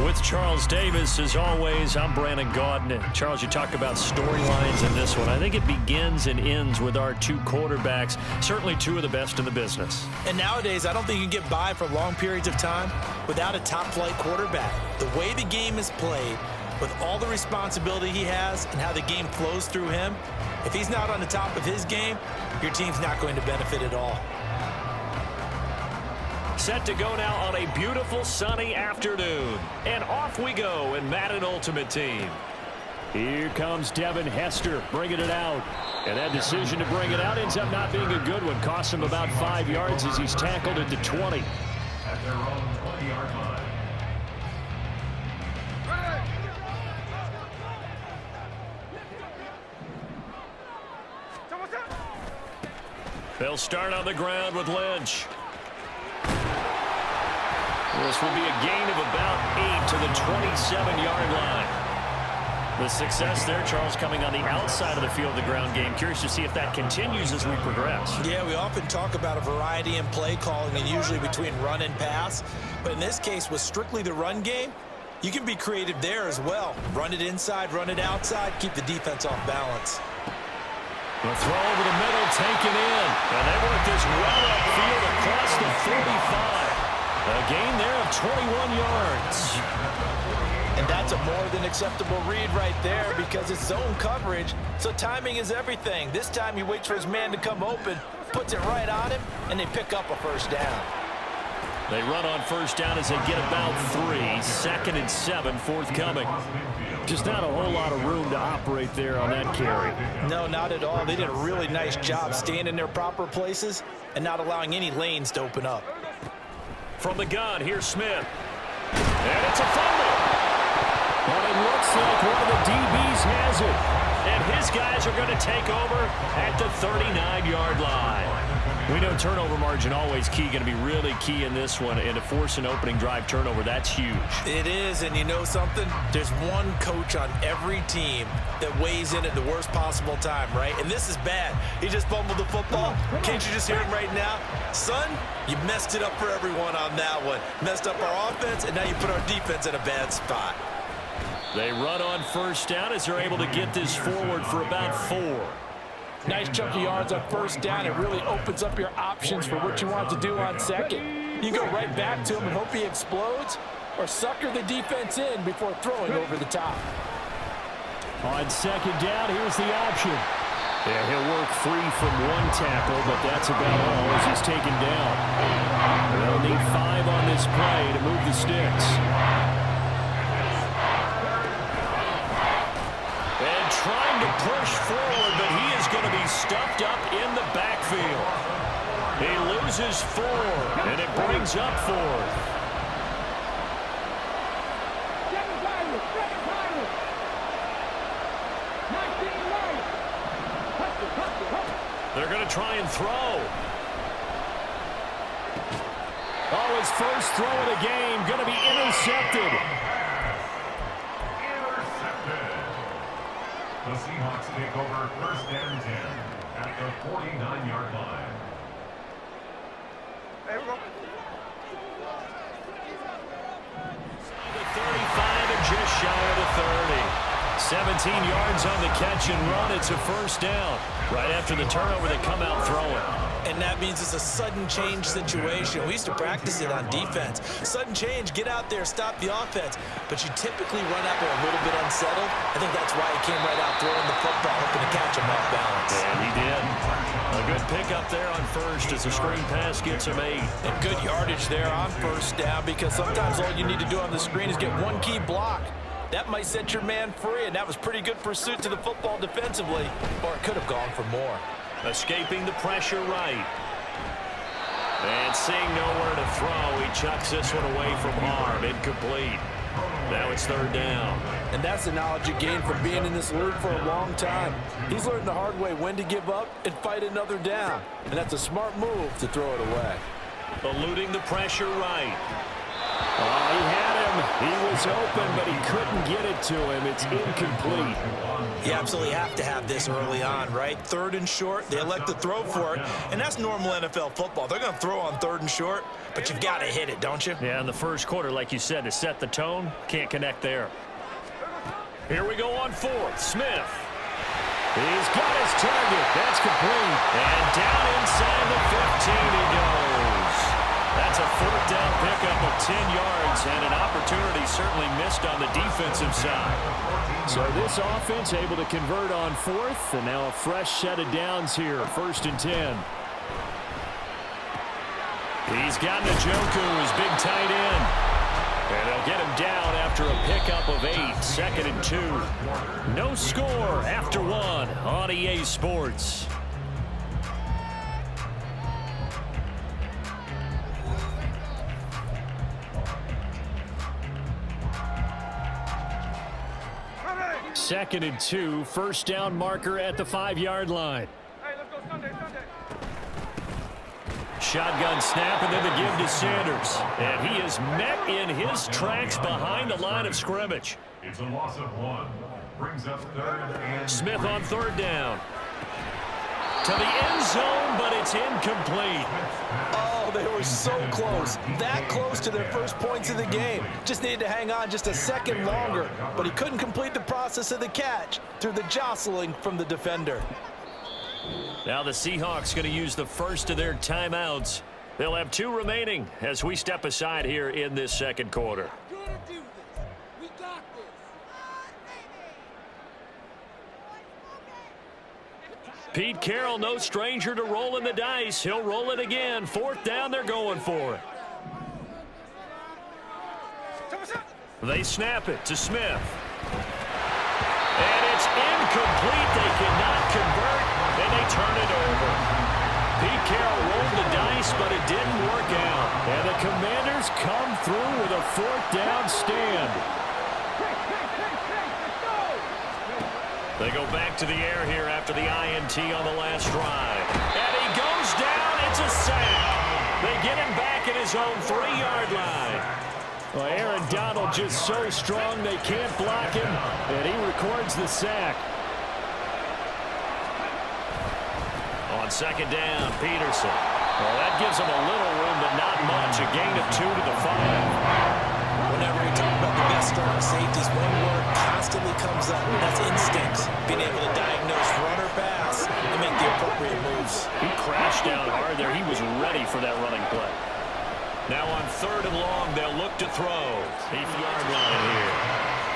With Charles Davis, as always, I'm Brandon Gaudin. Charles, you talk about storylines in this one. I think it begins and ends with our two quarterbacks, certainly two of the best in the business. And nowadays, I don't think you can get by for long periods of time without a top-flight quarterback. The way the game is played, with all the responsibility he has and how the game flows through him, if he's not on the top of his game, your team's not going to benefit at all. Set to go now on a beautiful sunny afternoon. And off we go in Madden Ultimate Team. Here comes Devin Hester bringing it out. And that decision to bring it out ends up not being a good one. Costs him about 5 yards as he's tackled at the 20. At their own 20-yard line. They'll start on the ground with Lynch. This will be a gain of about 8 to the 27-yard line. The success there, Charles, coming on the outside of the field, the ground game. Curious to see if that continues as we progress. Yeah, we often talk about a variety in play calling and usually between run and pass. But in this case, with strictly the run game, you can be creative there as well. Run it inside, run it outside, keep the defense off balance. The throw over the middle, taken in. And they work this well upfield across the 45. A gain there of 21 yards. And that's a more than acceptable read right there because it's zone coverage, so timing is everything. This time he waits for his man to come open, puts it right on him, and they pick up a first down. They run on first down as they get about 3. 2nd and 7 forthcoming. Just not a whole lot of room to operate there on that carry. No, not at all. They did a really nice job staying in their proper places and not allowing any lanes to open up. From the gun, here's Smith. And it's a fumble. But it looks like one of the DBs has it. And his guys are going to take over at the 39-yard line. We know turnover margin always key, going to be really key in this one. And to force an opening drive turnover, that's huge. It is, and you know something? There's one coach on every team that weighs in at the worst possible time, right? And this is bad. He just fumbled the football. Can't you just hear him right now? Son, you messed it up for everyone on that one. Messed up our offense, and now you put our defense in a bad spot. They run on first down as they're able to get this forward for about 4. Nice chunk of yards on first down. It really opens up your options for what you want to do on second. You can go right back to him and hope he explodes, or sucker the defense in before throwing over the top. On second down, here's the option. Yeah, he'll work free from one tackle, but that's about all as he's taken down. They'll need 5 on this play to move the sticks. And trying to push forward, but he is going to be stuffed up in the backfield. He loses 4, and it brings up 4th. They're going to try and throw. Oh, his first throw of the game going to be intercepted. The Seahawks take over 1st and 10 at the 49-yard line. There we go. The 35 and just shy of the 30. 17 yards on the catch and run. It's a first down. Right after the turnover, they come out throwing. And that means it's a sudden change situation. We used to practice it on defense. Sudden change, get out there, stop the offense. But you typically run out there a little bit unsettled. I think that's why he came right out throwing the football, hoping to catch him off balance. And he did. A good pickup there on first as the screen pass gets him 8. And good yardage there on first down because sometimes all you need to do on the screen is get one key block. That might set your man free, and that was pretty good pursuit to the football defensively, or it could have gone for more. Escaping the pressure right. And seeing nowhere to throw, he chucks this one away from harm. Incomplete. Now it's 3rd down. And that's the knowledge you gain from being in this league for a long time. He's learned the hard way when to give up and fight another down. And that's a smart move to throw it away. Eluding the pressure right. Oh, he had him. He was open, but he couldn't get it to him. It's incomplete. You absolutely have to have this early on, right? 3rd and short, they elect to throw for it, and that's normal NFL football. They're going to throw on 3rd and short, but you've got to hit it, don't you? Yeah, in the first quarter, like you said, to set the tone, can't connect there. Here we go on 4th. Smith. He's got his target. That's complete. And down inside the 15 he goes. That's a 4th down pickup of 10 yards, and an opportunity certainly missed on the defensive side. So this offense able to convert on 4th, and now a fresh set of downs here, 1st and 10. He's got Njoku, his big tight end. And they'll get him down after a pickup of 8, 2nd and 2. No score after 1 on EA Sports. Second and 2, 1st down marker at the 5-yard line. Shotgun snap, and then the give to Sanders. And he is met in his tracks behind the line of scrimmage. It's a loss of 1. Brings up 3rd and Smith on 3rd down. To the end zone, but it's incomplete. Oh, they were so close. That close to their first points of the game. Just needed to hang on just a second longer, but he couldn't complete the process of the catch through the jostling from the defender. Now the Seahawks going to use the first of their timeouts. They'll have 2 remaining as we step aside here in this second quarter. Pete Carroll, no stranger to rolling the dice. He'll roll it again. 4th down, they're going for it. They snap it to Smith. And it's incomplete. They cannot convert, and they turn it over. Pete Carroll rolled the dice, but it didn't work out. And the Commanders come through with a 4th down stand. They go back to the air here after the INT on the last drive. And he goes down. It's a sack. They get him back at his own 3-yard line. Well, Aaron Donald just so strong they can't block him, and he records the sack. On 2nd down, Peterson. Well, that gives him a little room, but not much. A gain of 2 to the 5. Whenever you talk about the best strong safeties, one word constantly comes up, and that's instincts. Being able to diagnose run or pass and make the appropriate moves. He crashed down hard there. He was ready for that running play. Now on 3rd and long, they'll look to throw. 8th-yard line here.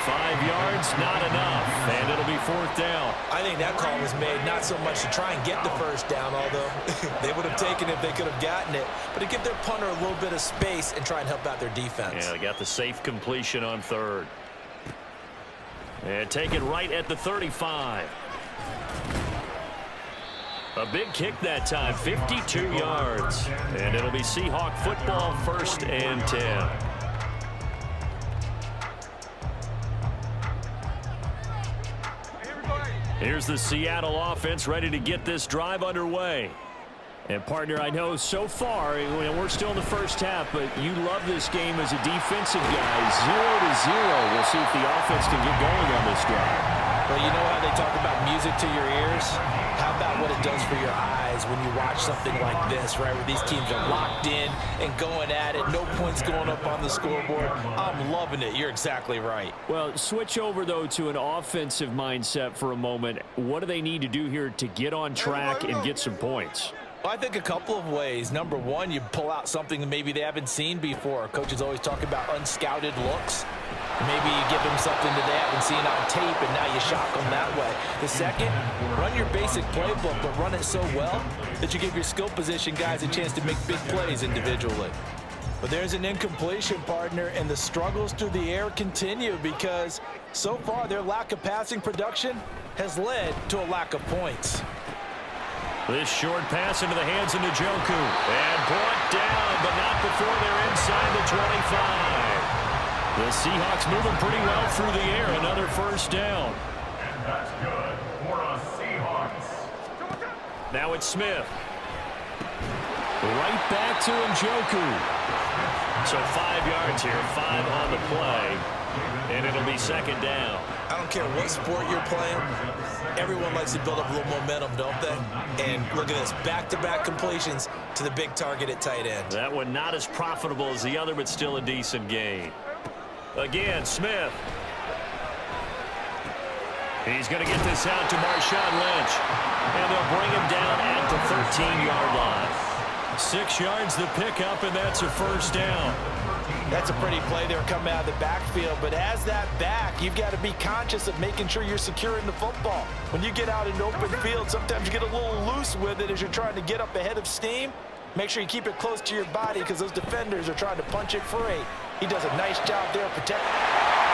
5 yards, not enough, and it'll be 4th down. I think that call was made not so much to try and get the first down, although they would have taken it if they could have gotten it, but to give their punter a little bit of space and try and help out their defense. Yeah, they got the safe completion on 3rd. And take it right at the 35. A big kick that time, 52 yards. And it'll be Seahawk football, 1st and 10. Here's the Seattle offense ready to get this drive underway. And, partner, I know so far, we're still in the first half, but you love this game as a defensive guy. 0-0. We'll see if the offense can get going on this drive. Well, you know how they talk about music to your ears? How about what it does for your eyes when you watch something like this, right, where these teams are locked in and going at it, no points going up on the scoreboard? I'm loving it. You're exactly right. Well, switch over, though, to an offensive mindset for a moment. What do they need to do here to get on track and get some points? Well, I think a couple of ways. Number one, you pull out something that maybe they haven't seen before. Coaches always talk about unscouted looks. Maybe you give them something that they haven't seen on tape, and now you shock them that way. The second, run your basic playbook, but run it so well that you give your skill position guys a chance to make big plays individually. But there's an incompletion, partner, and the struggles through the air continue because so far their lack of passing production has led to a lack of points. This short pass into the hands of Njoku. And brought down, but not before they're inside the 25. The Seahawks moving pretty well through the air. Another 1st down. And that's good for a Seahawks. Now it's Smith. Right back to Njoku. So 5 yards here, 5 on the play. And it'll be second down. I don't care what sport you're playing. Everyone likes to build up a little momentum, don't they? And look at this, back-to-back completions to the big target at tight end. That one not as profitable as the other, but still a decent gain. Again, Smith. He's going to get this out to Marshawn Lynch. And they'll bring him down at the 13-yard line. 6 yards the pickup, and that's a first down. That's a pretty play there coming out of the backfield, but as that back, you've got to be conscious of making sure you're securing the football. When you get out in open field, sometimes you get a little loose with it as you're trying to get up ahead of steam. Make sure you keep it close to your body because those defenders are trying to punch it free. He does a nice job there protecting.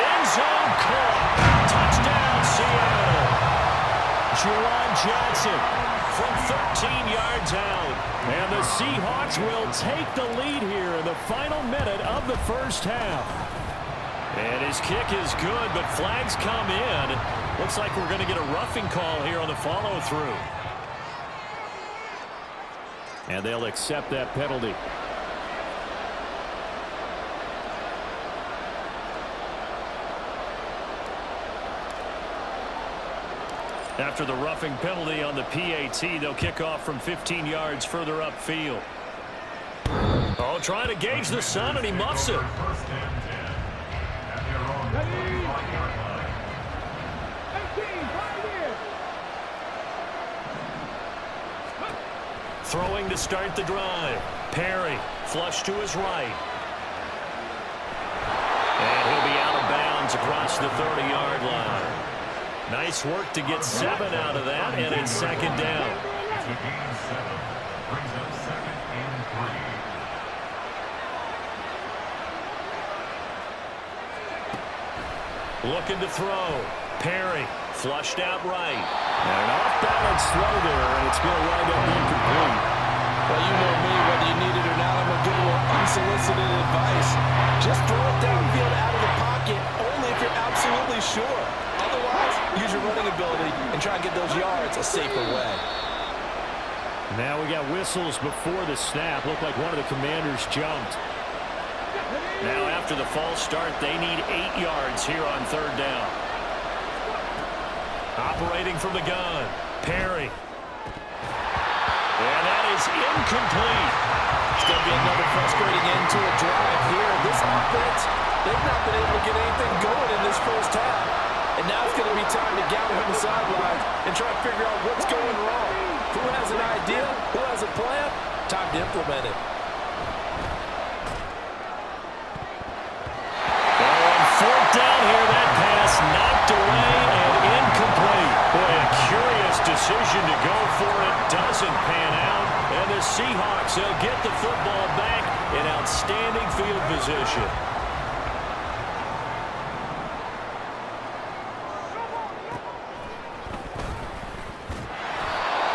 End zone caught. Touchdown, Seattle. Juwan Johnson from 13 yards out. And the Seahawks will take the lead here in the final minute of the first half. And his kick is good, but flags come in. Looks like we're going to get a roughing call here on the follow-through. And they'll accept that penalty. After the roughing penalty on the PAT, they'll kick off from 15 yards further upfield. Oh, trying to gauge the sun, and he muffs it. Throwing to start the drive. Perry, flush to his right. And he'll be out of bounds across the 30-yard line. Nice work to get 7 out of that, and it's second down. Looking to throw. Perry, flushed out right. And an off-balance throw there, and it's going to wind up incomplete. Well, you know me, whether you need it or not, I'm a good one. Unsolicited advice. Just throw it downfield out of the pocket, only if you're absolutely sure. Otherwise, use your running ability and try and get those yards a safer way. Now we got whistles before the snap. Looked like one of the commanders jumped. Now after the false start, they need 8 yards here on third down. Operating from the gun, Perry. And that is incomplete. It's going to be another frustrating end to a drive here. This offense, they've not been able to get anything going in this first half. And now it's going to be time to gather on the sidelines and try to figure out what's going wrong. Who has an idea? Who has a plan? Time to implement it. And fourth down here, that pass knocked away and incomplete. Boy, a curious decision to go for it. Doesn't pan out. And the Seahawks, they'll get the football back in outstanding field position.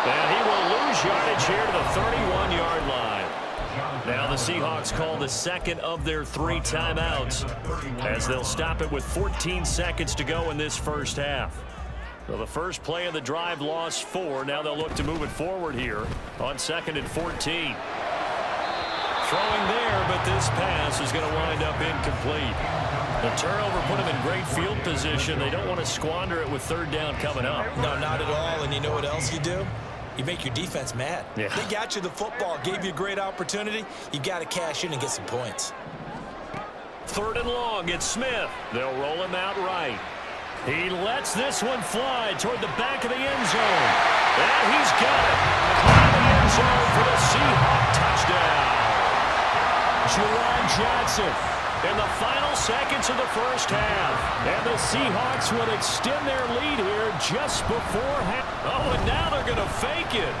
And he will lose yardage here to the 31-yard line. Now the Seahawks call the second of their 3 timeouts as they'll stop it with 14 seconds to go in this first half. So the first play of the drive lost 4. Now they'll look to move it forward here on 2nd and 14. Throwing there, but this pass is going to wind up incomplete. The turnover put them in great field position. They don't want to squander it with third down coming up. No, not at all. And you know what else you do? You make your defense mad. Yeah. They got you the football, gave you a great opportunity. You got to cash in and get some points. 3rd and long, it's Smith. They'll roll him out right. He lets this one fly toward the back of the end zone. And he's got it. Caught in the end zone for the Seahawk touchdown. Juwan Johnson in the final seconds of the first half. And the Seahawks will extend their lead here just before half. Oh, and now they're going to fake it.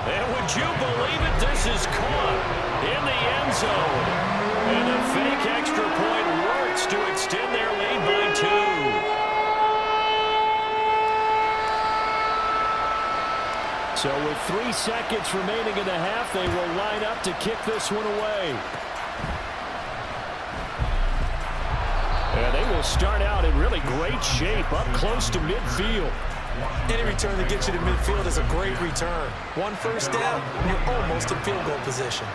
And would you believe it? This is caught in the end zone. And the fake extra point works to extend their lead by 2. So with 3 seconds remaining in the half, they will line up to kick this one away. And they will start out in really great shape up close to midfield. Any return that gets you to midfield is a great return. 1 first down, and you're almost in field goal position.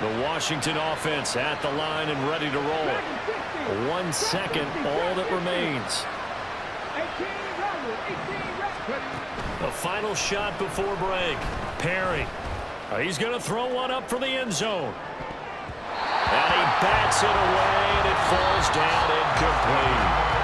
The Washington offense at the line and ready to roll. 1 second, all that remains. The final shot before break. Perry. He's going to throw one up for the end zone. And he bats it away, and it falls down incomplete.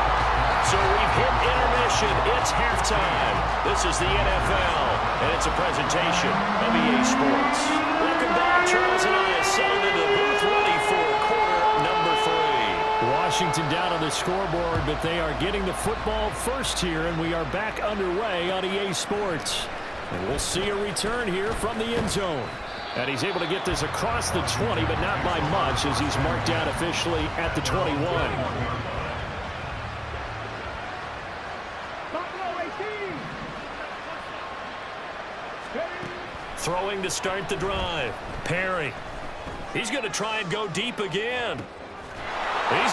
So we've hit intermission. It's halftime. This is the NFL, and it's a presentation of EA Sports. Welcome back. Charles and I have settled into the booth ready for quarter number 3. Washington down on the scoreboard, but they are getting the football first here, and we are back underway on EA Sports. And we'll see a return here from the end zone. And he's able to get this across the 20, but not by much, as he's marked down officially at the 21. Throwing to start the drive. Perry. He's going to try and go deep again. He's